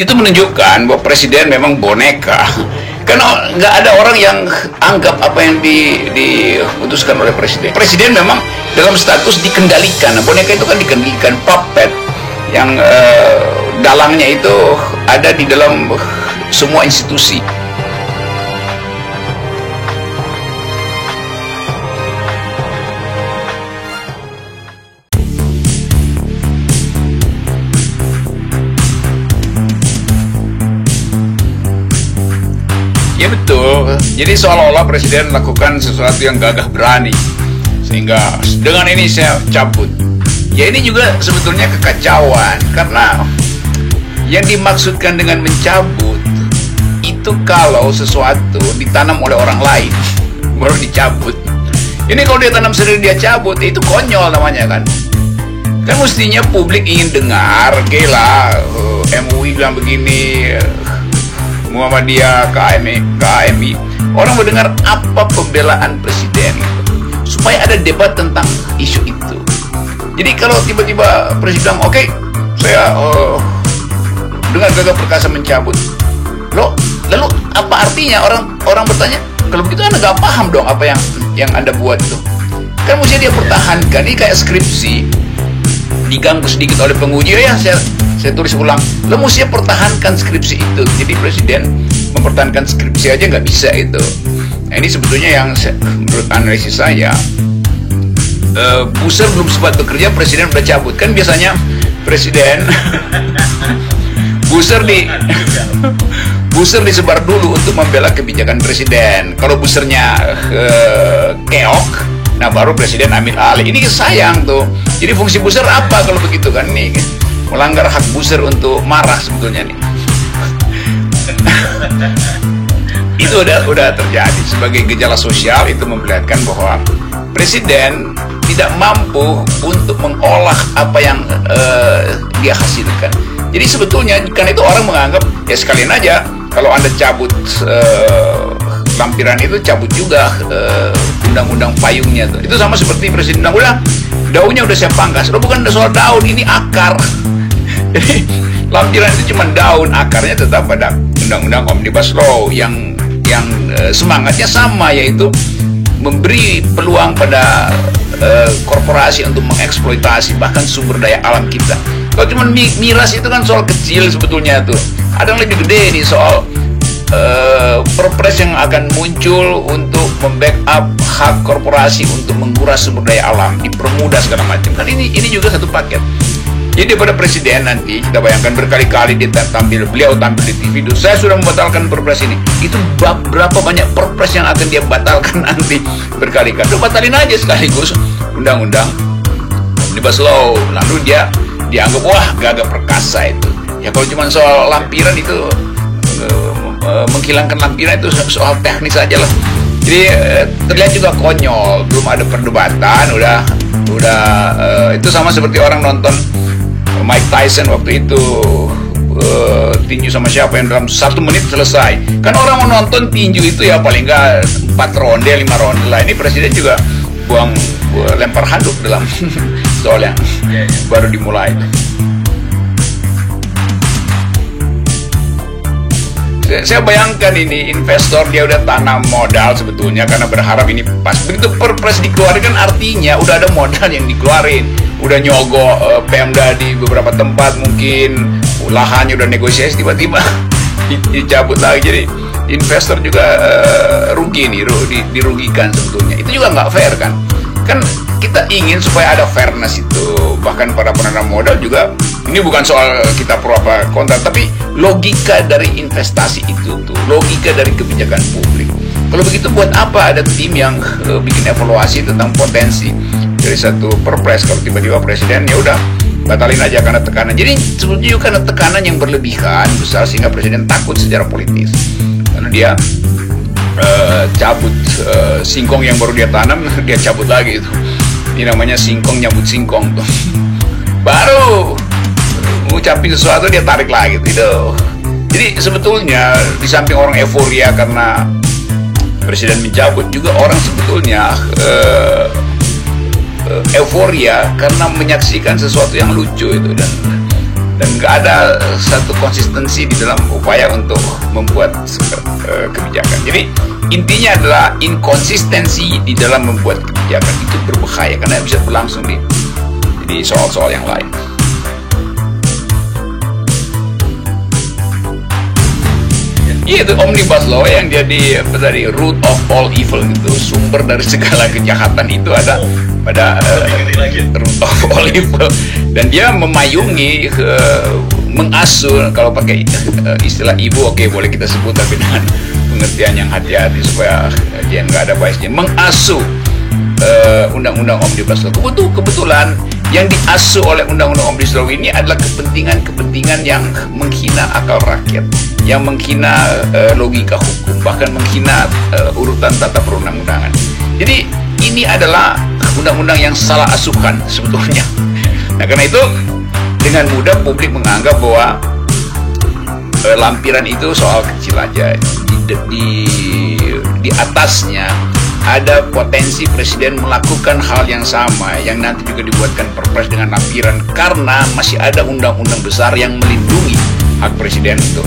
Itu menunjukkan bahwa presiden memang boneka. Karena nggak ada orang yang anggap apa yang diputuskan oleh presiden. Presiden memang dalam status dikendalikan. Nah, boneka itu kan dikendalikan, puppet yang dalangnya itu ada di dalam semua institusi. Ya betul, jadi seolah-olah presiden lakukan sesuatu yang gagah berani, sehingga dengan ini saya cabut. Ya ini juga sebetulnya kekacauan, karena yang dimaksudkan dengan mencabut itu kalau sesuatu ditanam oleh orang lain baru dicabut. Ini kalau dia tanam sendiri dia cabut, itu konyol namanya kan. Kan mestinya publik ingin dengar, gila, MUI bilang begini, Muhammadiyah, KMI, orang mendengar apa pembelaan presiden gitu, supaya ada debat tentang isu itu. Jadi kalau tiba-tiba presiden bilang, oke, saya dengan gagah perkasa mencabut, lalu apa artinya? Orang bertanya, kalau begitu Anda nggak paham dong apa yang Anda buat itu. Kan mesti dia pertahankan. Ini kayak skripsi diganggu sedikit oleh penguji, ya saya tulis ulang. Lo mesti pertahankan skripsi itu. Jadi presiden mempertahankan skripsi aja nggak bisa itu. Nah, ini sebetulnya yang menurut analisis saya, Buser belum sempat bekerja, presiden udah cabut. Kan biasanya presiden Buser disebar dulu untuk membela kebijakan presiden. Kalau busernya keok, nah baru presiden ambil alih. Ini sayang tuh. Jadi fungsi buser apa kalau begitu kan? Nih melanggar hak buser untuk marah sebetulnya nih. Itu udah terjadi sebagai gejala sosial. Itu memperlihatkan bahwa presiden tidak mampu untuk mengolah apa yang dia hasilkan. Jadi sebetulnya kan itu orang menganggap ya sekalian aja kalau Anda cabut lampiran itu, cabut juga undang-undang payungnya tuh. Itu sama seperti presiden bilang, udah daunnya udah saya pangkas. Bukan soal daun, ini akar. Jadi lampiran itu cuma daun, akarnya tetap pada undang-undang Omnibus Law yang semangatnya sama, yaitu memberi peluang pada korporasi untuk mengeksploitasi bahkan sumber daya alam kita. Kalau cuma miras itu kan soal kecil sebetulnya tuh. Ada yang lebih gede nih soal perpres yang akan muncul untuk membackup hak korporasi untuk menguras sumber daya alam, dipermudah segala macam. Kan ini juga satu paket. Jadi pada presiden nanti kita bayangkan berkali-kali beliau tampil di TV itu, saya sudah membatalkan perpres ini. Itu berapa banyak perpres yang akan dia batalkan nanti berkali-kali. Udah batalin aja sekaligus undang-undang Omnibus Law. Lalu dia dianggap wah gagah perkasa itu. Ya kalau cuma soal lampiran itu, menghilangkan lampiran itu soal teknis aja lah. Jadi terlihat juga konyol, belum ada perdebatan, udah itu sama seperti orang nonton Mike Tyson waktu itu tinju sama siapa yang dalam 1 menit selesai. Kan orang mau nonton tinju itu ya paling nggak 4 ronde 5 ronde lah. Ini presiden juga lempar handuk dalam soal yang baru dimulai. Saya bayangkan ini investor dia udah tanam modal sebetulnya karena berharap ini pas. Begitu perpres dikeluarkan artinya udah ada modal yang dikeluarin. Udah nyogok Pemda di beberapa tempat, mungkin lahannya udah negosiasi, tiba-tiba dicabut lagi. Jadi investor juga rugi nih, dirugikan sebetulnya. Itu juga nggak fair kan? Kan kita ingin supaya ada fairness itu. Bahkan para penanam modal juga, ini bukan soal kita pro apa kontra, tapi logika dari investasi itu tuh, logika dari kebijakan publik. Kalau begitu buat apa ada tim yang bikin evaluasi tentang potensi dari satu perpres? Kalau tiba-tiba presiden ya udah batalin aja karena tekanan. Jadi sebetulnya karena tekanan yang berlebihan besar sehingga presiden takut secara politis. Karena dia cabut singkong yang baru dia tanam, dia cabut lagi itu. Ini namanya singkong nyambut singkong tuh. Baru ngucapin sesuatu dia tarik lagi gitu. Jadi sebetulnya di samping orang euforia karena presiden mencabut, juga orang sebetulnya euforia karena menyaksikan sesuatu yang lucu itu, dan nggak ada satu konsistensi di dalam upaya untuk membuat kebijakan. Jadi intinya adalah inkonsistensi di dalam membuat kebijakan itu berbahaya karena bisa berlangsung di soal-soal yang lain. Iya, itu omnibus law yang jadi root of all evil gitu, sumber dari segala kejahatan itu ada pada root of all evil, dan dia memayungi mengasuh, kalau pakai istilah ibu oke, boleh kita sebut tapi dengan pengertian yang hati-hati supaya dia nggak ada biasnya, mengasuh undang-undang omnibus law. Kebetulan yang diasuh oleh undang-undang omnibus law ini adalah kepentingan yang menghina akal rakyat, yang menghina logika hukum, bahkan menghina urutan tata perundang-undangan. Jadi ini adalah undang-undang yang salah asuhan sebetulnya. Nah, karena itu dengan mudah publik menganggap bahwa lampiran itu soal kecil aja. Di atasnya ada potensi presiden melakukan hal yang sama, yang nanti juga dibuatkan perpres dengan lampiran, karena masih ada undang-undang besar yang melindungi hak presiden untuk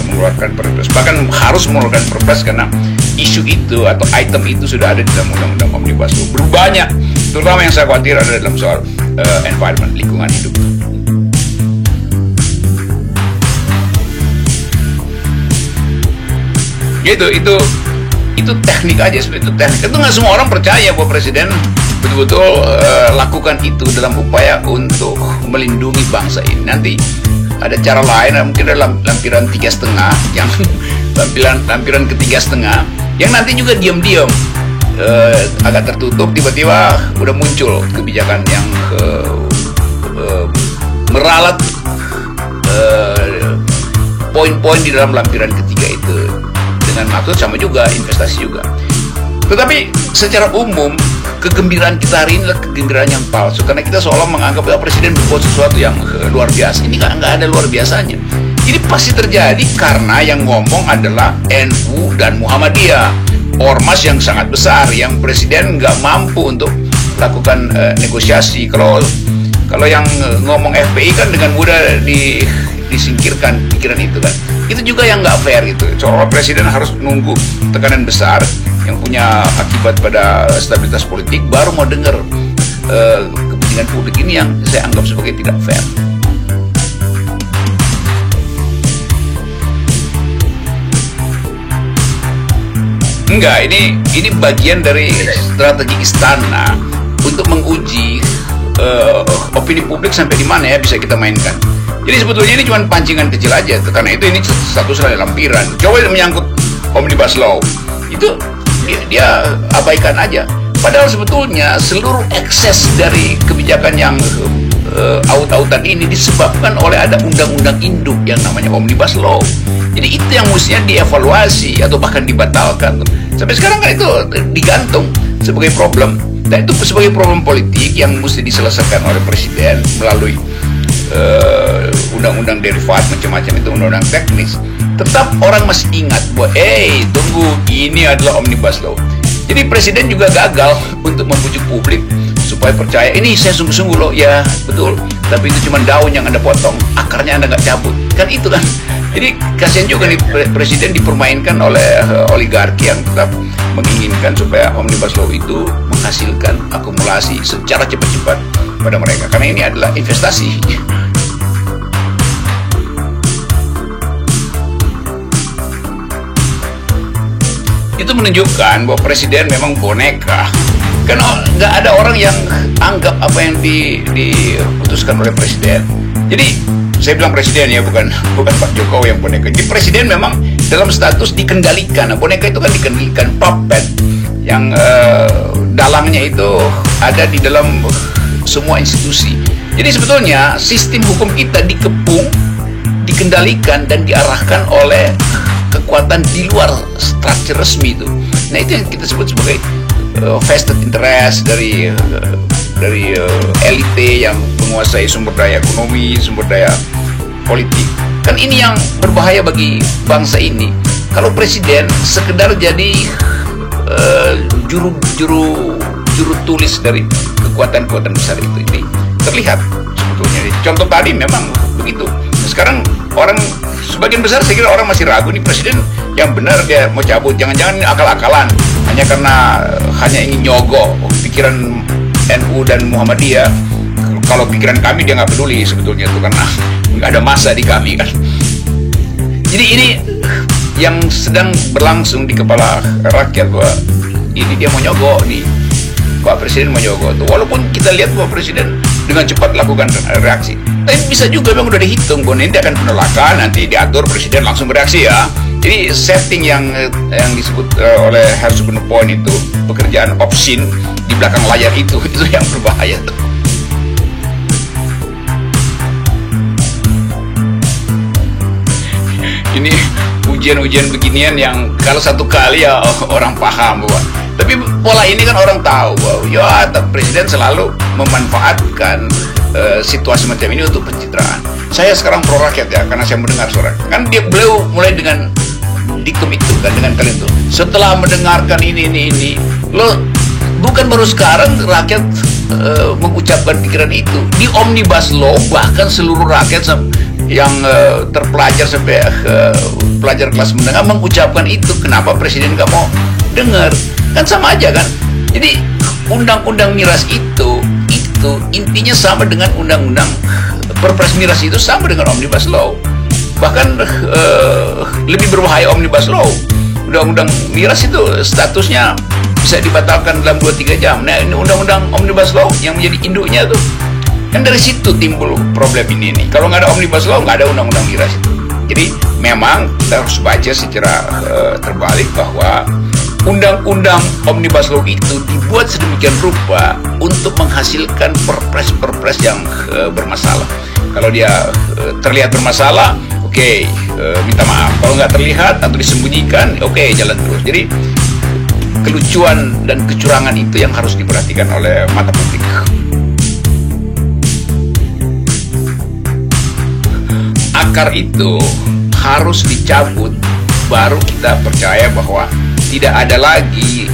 mengeluarkan perpres, bahkan harus mengeluarkan perpres karena isu itu atau item itu sudah ada di dalam undang-undang omnibus law. Berbanyak, terutama yang saya khawatir ada dalam soal environment, lingkungan hidup. Gitu, itu teknik aja, itu teknik. Itu nggak semua orang percaya bahwa presiden betul-betul lakukan itu dalam upaya untuk melindungi bangsa ini. Nanti ada cara lain, mungkin ada lampiran 3,5 yang lampiran ke-3,5 yang nanti juga diam-diam agak tertutup, tiba-tiba udah muncul kebijakan yang meralat poin-poin di dalam lampiran ketiga itu dengan maksud sama juga investasi juga. Tetapi secara umum kegembiraan kita hari ini adalah kegembiraan yang palsu, karena kita seolah menganggap bahwa presiden berbuat sesuatu yang luar biasa. Ini nggak ada luar biasanya. Ini pasti terjadi karena yang ngomong adalah NU dan Muhammadiyah, ormas yang sangat besar, yang presiden nggak mampu untuk lakukan negosiasi. Kalau yang ngomong FPI kan dengan mudah disingkirkan pikiran itu kan. Itu juga yang nggak fair gitu. Seolah presiden harus nunggu tekanan besar yang punya akibat pada stabilitas politik baru mau dengar kepentingan publik. Ini yang saya anggap sebagai tidak fair. Enggak, ini bagian dari strategi istana untuk menguji opini publik sampai di mana ya bisa kita mainkan. Jadi sebetulnya ini cuma pancingan kecil aja, karena ini status lampiran. Coba menyangkut omnibus law, itu dia abaikan aja. Padahal sebetulnya seluruh ekses dari kebijakan yang aut-autan ini disebabkan oleh ada undang-undang induk yang namanya omnibus law. Jadi itu yang mestinya dievaluasi atau bahkan dibatalkan. Sampai sekarang kan itu digantung sebagai problem. Dan itu sebagai problem politik yang mesti diselesaikan oleh presiden melalui undang-undang derivat macam-macam, itu undang-undang teknis. Tetap orang masih ingat bahwa tunggu, ini adalah omnibus law. Jadi presiden juga gagal untuk membujuk publik supaya percaya ini saya sungguh-sungguh loh. Ya betul, tapi itu cuma daun yang Anda potong, akarnya Anda nggak cabut, kan itu kan. Jadi kasihan juga nih presiden dipermainkan oleh oligarki yang tetap menginginkan supaya omnibus law itu menghasilkan akumulasi secara cepat-cepat pada mereka, karena ini adalah investasi. Itu menunjukkan bahwa presiden memang boneka. Kan nggak ada orang yang anggap apa yang diputuskan oleh presiden. Jadi saya bilang presiden ya, bukan Pak Jokowi yang boneka. Jadi presiden memang dalam status dikendalikan. Nah, boneka itu kan dikendalikan, puppet yang dalangnya itu ada di dalam semua institusi. Jadi sebetulnya sistem hukum kita dikepung, dikendalikan dan diarahkan oleh kekuatan di luar struktur resmi itu. Nah, itu yang kita sebut sebagai vested interest dari elite yang menguasai sumber daya ekonomi, sumber daya politik. Kan ini yang berbahaya bagi bangsa ini. Kalau presiden sekedar jadi juru tulis dari kekuatan-kekuatan besar itu, ini terlihat sebetulnya. Contoh tadi memang begitu. Sekarang orang sebagian besar saya kira orang masih ragu nih presiden yang benar dia mau cabut. Jangan-jangan akal-akalan hanya karena hanya ingin nyogok pikiran NU dan Muhammadiyah. Kalau pikiran kami dia nggak peduli sebetulnya itu karena nggak ada masa di kami kan. Jadi ini yang sedang berlangsung di kepala rakyat bahwa ini dia mau nyogok nih. Pak Presiden mau nyogok tuh. Walaupun kita lihat Pak Presiden dengan cepat lakukan reaksi, tapi bisa juga memang udah dihitung bahwa nanti akan penolakan, nanti diatur Presiden langsung bereaksi ya. Jadi setting yang disebut oleh Hersubun Point itu pekerjaan obscene di belakang layar itu yang berbahaya tuh. Ini ujian-ujian beginian yang kalau satu kali ya orang paham bahwa, tapi pola ini kan orang tahu bahwa ya presiden selalu memanfaatkan situasi macam ini untuk pencitraan. Saya sekarang pro rakyat ya karena saya mendengar suara kan beliau mulai dengan diktum itu kan dengan kalian tuh setelah mendengarkan ini lo bukan baru sekarang rakyat mengucapkan pikiran itu di Omnibus Law, bahkan seluruh rakyat yang terpelajar sampai pelajar kelas menengah mengucapkan itu. Kenapa presiden nggak mau dengar? Kan sama aja kan. Jadi undang-undang miras itu intinya sama dengan undang-undang perpres miras itu sama dengan Omnibus Law. Bahkan lebih berbahaya Omnibus Law. Undang-undang miras itu statusnya bisa dibatalkan dalam 2-3 jam. Nah ini undang-undang Omnibus Law yang menjadi induknya tuh. Kan dari situ timbul problem ini nih. Kalau nggak ada Omnibus Law, nggak ada undang-undang miras itu. Jadi memang kita harus baca secara terbalik bahwa undang-undang Omnibus Law itu dibuat sedemikian rupa untuk menghasilkan perpres-perpres yang bermasalah. Kalau dia terlihat bermasalah, oke, minta maaf. Kalau nggak terlihat atau disembunyikan, oke, jalan terus. Jadi kelucuan dan kecurangan itu yang harus diperhatikan oleh mata publik. Akar itu harus dicabut, baru kita percaya bahwa tidak ada lagi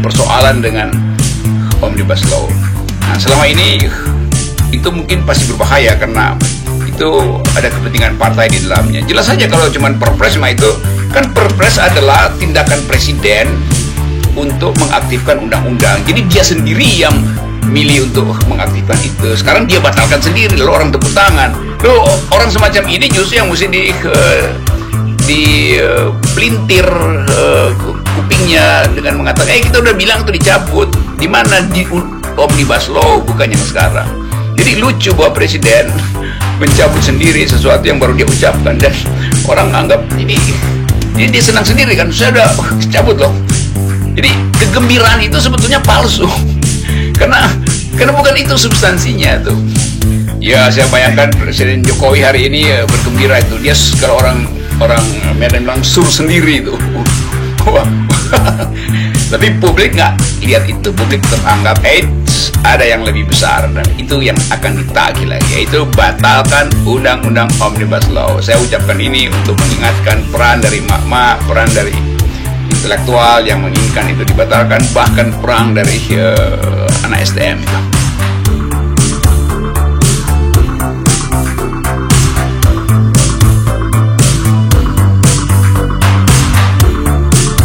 persoalan dengan Omnibus Law. Nah, selama ini itu mungkin pasti berbahaya karena itu ada kepentingan partai di dalamnya. Jelas saja kalau cuma perpres mah itu kan perpres adalah tindakan presiden untuk mengaktifkan undang-undang. Jadi dia sendiri yang milih untuk mengaktifkan itu. Sekarang dia batalkan sendiri, lalu orang tepuk tangan. Lalu orang semacam ini justru yang mesti pelintir kupingnya dengan mengatakan, kita udah bilang itu dicabut. Di mana di Omnibus Law, bukan yang sekarang. Jadi lucu bahwa presiden mencabut sendiri sesuatu yang baru dia ucapkan dan orang anggap ini dia senang sendiri kan, saya udah cabut loh. Jadi kegembiraan itu sebetulnya palsu. Karena bukan itu substansinya tuh. Ya saya bayangkan Presiden Jokowi hari ini bergembira itu. Dia kalau orang Medan bilang sur sendiri itu. Tapi publik nggak lihat itu. Publik teranggap ada yang lebih besar dan itu yang akan ditagih lagi, yaitu batalkan undang-undang Omnibus Law. Saya ucapkan ini untuk mengingatkan peran dari mak-mak, peran dari intelektual yang menginginkan itu dibatalkan, bahkan perang dari anak STM itu.